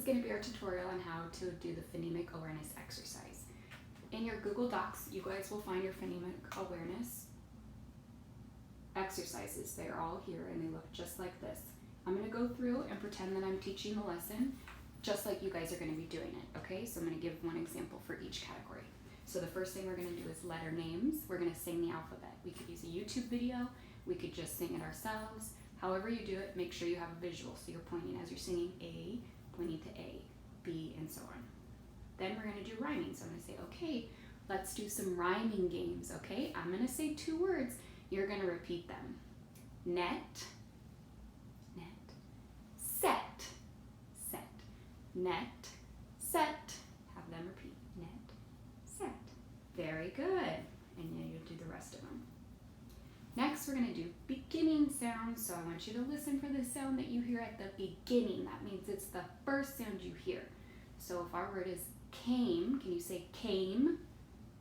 is going to be our tutorial on how to do the phonemic awareness exercise. In your Google Docs, you guys will find your phonemic awareness exercises. They're all here and they look just like this. I'm going to go through and pretend that I'm teaching the lesson just like you guys are going to be doing it, okay? So I'm going to give one example for each category. So the first thing we're going to do is letter names. We're going to sing the alphabet. We could use a YouTube video. We could just sing it ourselves. However you do it, make sure you have a visual. So you're pointing as you're singing A, pointing to A, B, and so on. Then we're going to do rhyming. So I'm going to say, okay, let's do some rhyming games, okay? I'm going to say 2 words. You're going to repeat them. Net, net, set, set, net, set. Have them repeat. Net, set. Very good. And then you'll do the rest of them. Next, we're going to do beginning sounds. So I want you to listen for the sound that you hear at the beginning. That means it's the first sound you hear. So if our word is came, can you say came?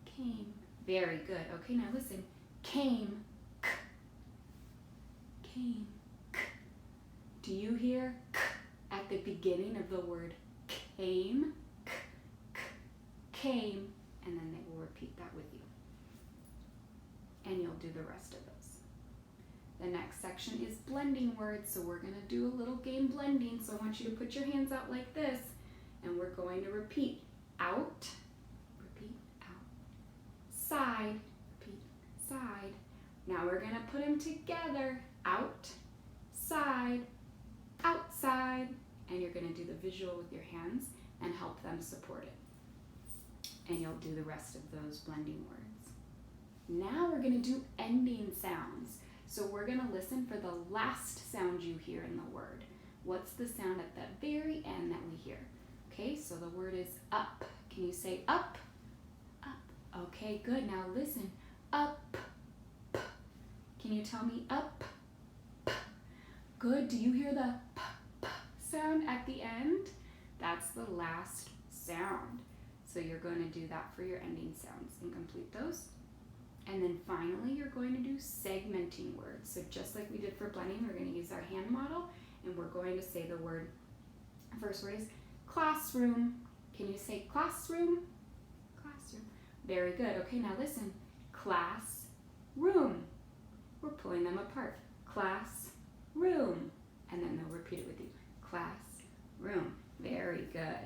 Came. Very good. Okay, now listen. Came. K. Came. K. Do you hear k at the beginning of the word came? K, k, came. And then they will repeat that with you. And you'll do the rest of those. The next section is blending words. So we're going to do a little game blending. So I want you to put your hands out like this. And we're going to repeat out, repeat out, side, repeat side. Now we're going to put them together, out, side, outside. And you're going to do the visual with your hands and help them support it. And you'll do the rest of those blending words. Now we're going to do ending sounds. So we're going to listen for the last sound you hear in the word. What's the sound at the very end that we hear? Okay, so the word is up. Can you say up? Up. Okay, good. Now listen. Up. P. Can you tell me up? P. Good. Do you hear the p, p sound at the end? That's the last sound. So you're going to do that for your ending sounds and complete those. And then finally, you're going to do segmenting words. So just like we did for blending, we're going to use our hand model and we're going to say the word. The first word is classroom. Can you say classroom? Classroom. Very good. Okay, now listen. Classroom. We're pulling them apart. Classroom. And then they'll repeat it with you. Classroom. Very good.